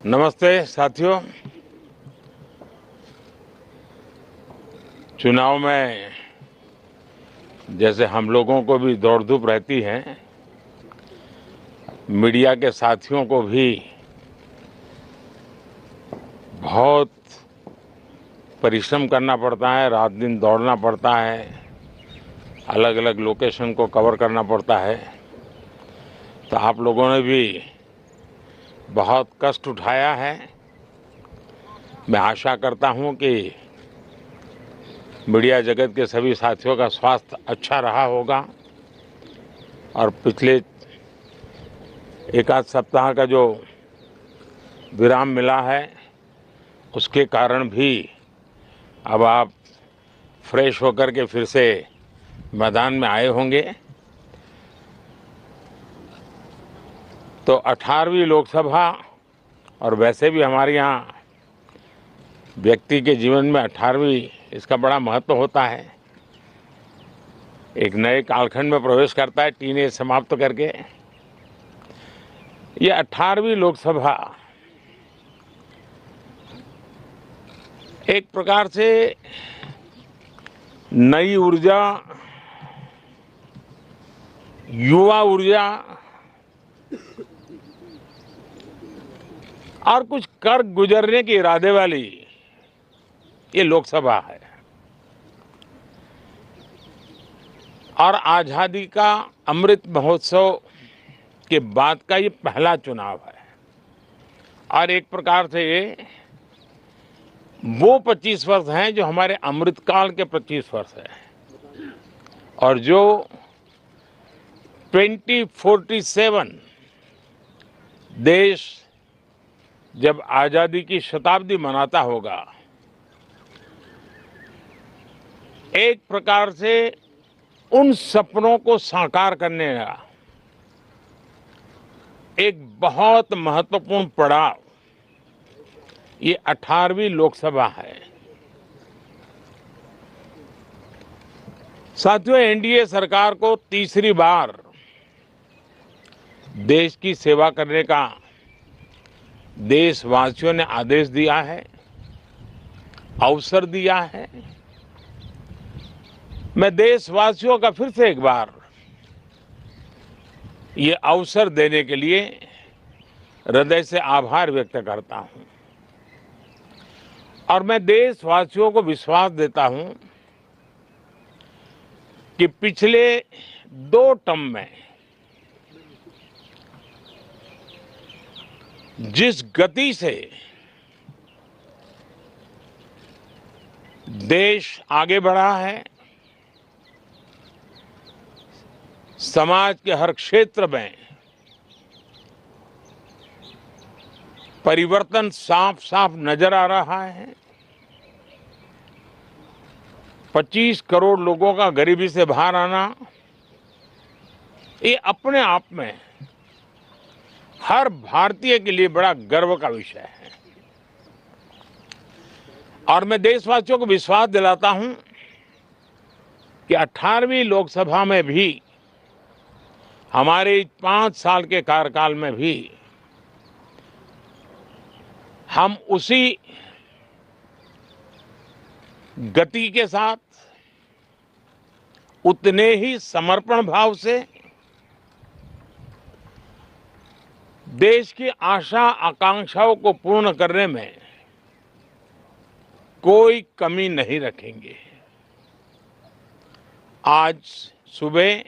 नमस्ते साथियों। चुनाव में जैसे हम लोगों को भी दौड़ धूप रहती है, मीडिया के साथियों को भी बहुत परिश्रम करना पड़ता है, रात दिन दौड़ना पड़ता है, अलग अलग लोकेशन को कवर करना पड़ता है। तो आप लोगों ने भी बहुत कष्ट उठाया है। मैं आशा करता हूं कि मीडिया जगत के सभी साथियों का स्वास्थ्य अच्छा रहा होगा और पिछले एक आध सप्ताह का जो विराम मिला है उसके कारण भी अब आप फ्रेश होकर के फिर से मैदान में आए होंगे। तो 18वीं लोकसभा, और वैसे भी हमारे यहाँ व्यक्ति के जीवन में 18वीं इसका बड़ा महत्व होता है। एक नए कालखंड में प्रवेश करता है टीनेज समाप्त करके। ये 18वीं लोकसभा एक प्रकार से नई ऊर्जा, युवा ऊर्जा और कुछ कर गुजरने के इरादे वाली ये लोकसभा है और आजादी का अमृत महोत्सव के बाद का ये पहला चुनाव है। और एक प्रकार से ये वो 25 वर्ष हैं जो हमारे अमृतकाल के 25 वर्ष हैं और जो 2047 देश जब आजादी की शताब्दी मनाता होगा, एक प्रकार से उन सपनों को साकार करने का एक बहुत महत्वपूर्ण पड़ाव ये 18वीं लोकसभा है। साथियों, एनडीए सरकार को तीसरी बार देश की सेवा करने का देशवासियों ने आदेश दिया है, अवसर दिया है। मैं देशवासियों का फिर से एक बार ये अवसर देने के लिए हृदय से आभार व्यक्त करता हूं और मैं देशवासियों को विश्वास देता हूं कि पिछले 2 टर्म में जिस गति से देश आगे बढ़ा है, समाज के हर क्षेत्र में परिवर्तन साफ साफ नजर आ रहा है। 25 करोड़ लोगों का गरीबी से बाहर आना, ये अपने आप में हर भारतीय के लिए बड़ा गर्व का विषय है। और मैं देशवासियों को विश्वास दिलाता हूं कि 18वीं लोकसभा में भी, हमारे 5 साल के कार्यकाल में भी, हम उसी गति के साथ, उतने ही समर्पण भाव से देश की आशा आकांक्षाओं को पूर्ण करने में कोई कमी नहीं रखेंगे। आज सुबह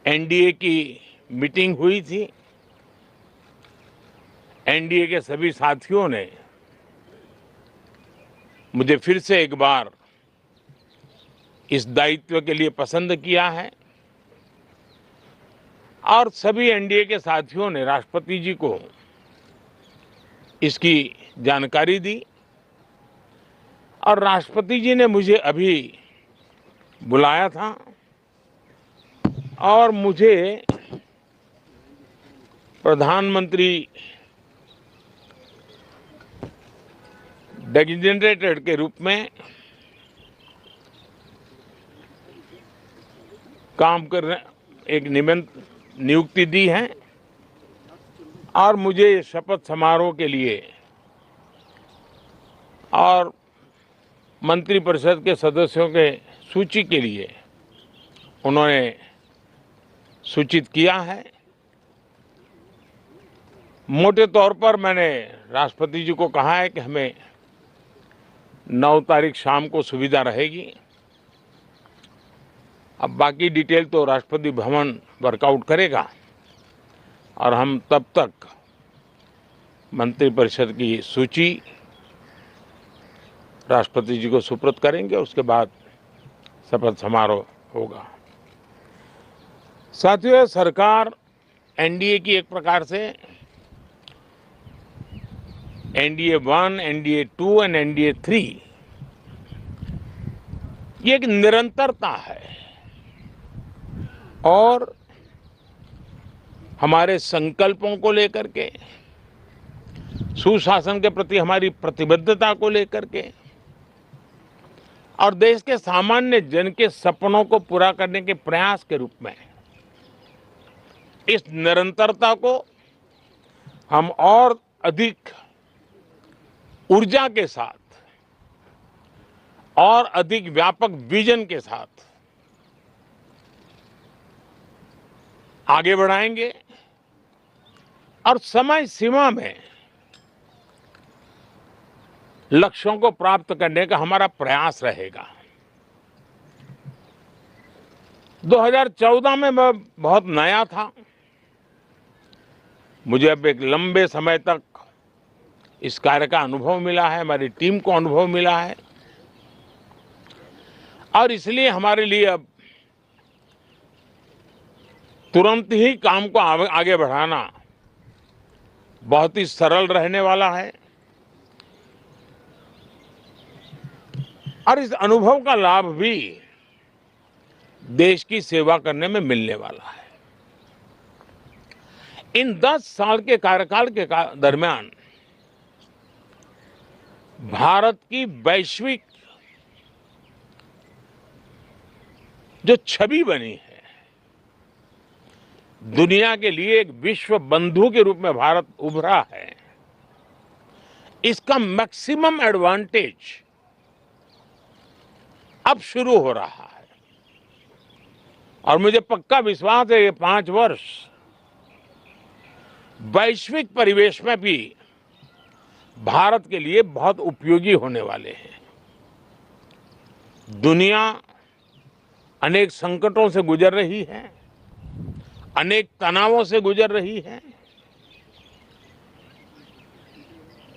एनडीए की मीटिंग हुई थी। एनडीए के सभी साथियों ने मुझे फिर से एक बार इस दायित्व के लिए पसंद किया है और सभी एनडीए के साथियों ने राष्ट्रपति जी को इसकी जानकारी दी और राष्ट्रपति जी ने मुझे अभी बुलाया था और मुझे प्रधानमंत्री डेजिग्नेटेड के रूप में काम करने एक नियुक्ति दी है और मुझे शपथ समारोह के लिए और मंत्रिपरिषद के सदस्यों के सूची के लिए उन्होंने सूचित किया है। मोटे तौर पर मैंने राष्ट्रपति जी को कहा है कि हमें 9 तारीख शाम को सुविधा रहेगी। अब बाकी डिटेल तो राष्ट्रपति भवन वर्कआउट करेगा और हम तब तक मंत्रिपरिषद की सूची राष्ट्रपति जी को सुपुर्द करेंगे। उसके बाद शपथ समारोह होगा। साथियों, सरकार एनडीए की एक प्रकार से एनडीए 1, एनडीए 2 और एनडीए 3 ये एक निरंतरता है और हमारे संकल्पों को लेकर के, सुशासन के प्रति हमारी प्रतिबद्धता को लेकर के और देश के सामान्य जन के सपनों को पूरा करने के प्रयास के रूप में इस निरंतरता को हम और अधिक ऊर्जा के साथ और अधिक व्यापक विजन के साथ आगे बढ़ाएंगे और समय सीमा में लक्ष्यों को प्राप्त करने का हमारा प्रयास रहेगा। 2014 में मैं बहुत नया था। मुझे अब एक लंबे समय तक इस कार्य का अनुभव मिला है, हमारी टीम को अनुभव मिला है और इसलिए हमारे लिए अब तुरंत ही काम को आगे बढ़ाना बहुत ही सरल रहने वाला है और इस अनुभव का लाभ भी देश की सेवा करने में मिलने वाला है। इन 10 साल के कार्यकाल के दरमियान भारत की वैश्विक जो छवि बनी है, दुनिया के लिए एक विश्व बंधु के रूप में भारत उभरा है, इसका मैक्सिमम एडवांटेज अब शुरू हो रहा है और मुझे पक्का विश्वास है ये 5 वर्ष वैश्विक परिवेश में भी भारत के लिए बहुत उपयोगी होने वाले हैं। दुनिया अनेक संकटों से गुजर रही है, अनेक तनावों से गुजर रही है,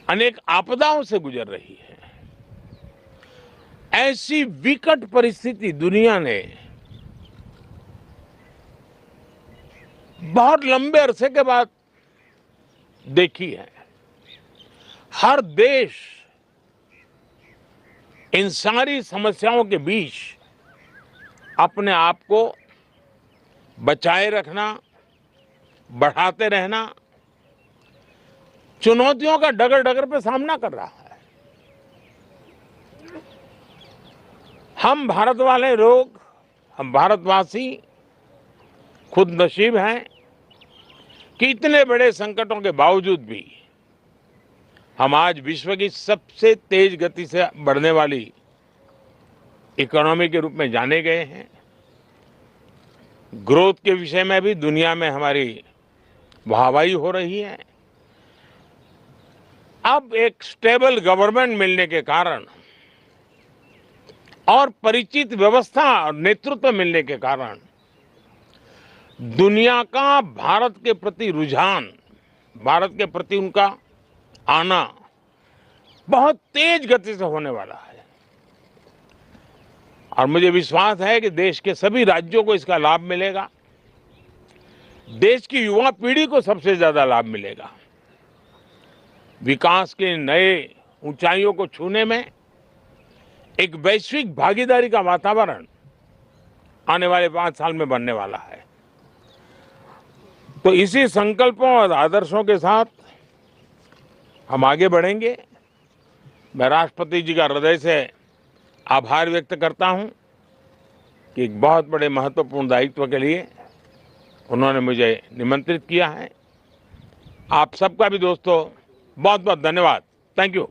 अनेक आपदाओं से गुजर रही है। ऐसी विकट परिस्थिति दुनिया ने बहुत लंबे अरसे के बाद देखी है। हर देश इन सारी समस्याओं के बीच अपने आप को बचाए रखना, बढ़ाते रहना, चुनौतियों का डगर डगर पे सामना कर रहा है। हम भारत वाले लोग, हम भारतवासी खुद नसीब हैं कि इतने बड़े संकटों के बावजूद भी हम आज विश्व की सबसे तेज गति से बढ़ने वाली इकोनॉमी के रूप में जाने गए हैं। ग्रोथ के विषय में भी दुनिया में हमारी वाहवाही हो रही है। अब एक स्टेबल गवर्नमेंट मिलने के कारण और परिचित व्यवस्था और नेतृत्व मिलने के कारण दुनिया का भारत के प्रति रुझान, भारत के प्रति उनका आना बहुत तेज गति से होने वाला है और मुझे विश्वास है कि देश के सभी राज्यों को इसका लाभ मिलेगा। देश की युवा पीढ़ी को सबसे ज्यादा लाभ मिलेगा। विकास के नए ऊंचाइयों को छूने में एक वैश्विक भागीदारी का वातावरण आने वाले 5 साल में बनने वाला है। तो इसी संकल्पों और आदर्शों के साथ हम आगे बढ़ेंगे। मैं राष्ट्रपति जी का हृदय से आभार व्यक्त करता हूं कि एक बहुत बड़े महत्वपूर्ण दायित्व के लिए उन्होंने मुझे निमंत्रित किया है आप सबका भी दोस्तों बहुत बहुत धन्यवाद। Thank you.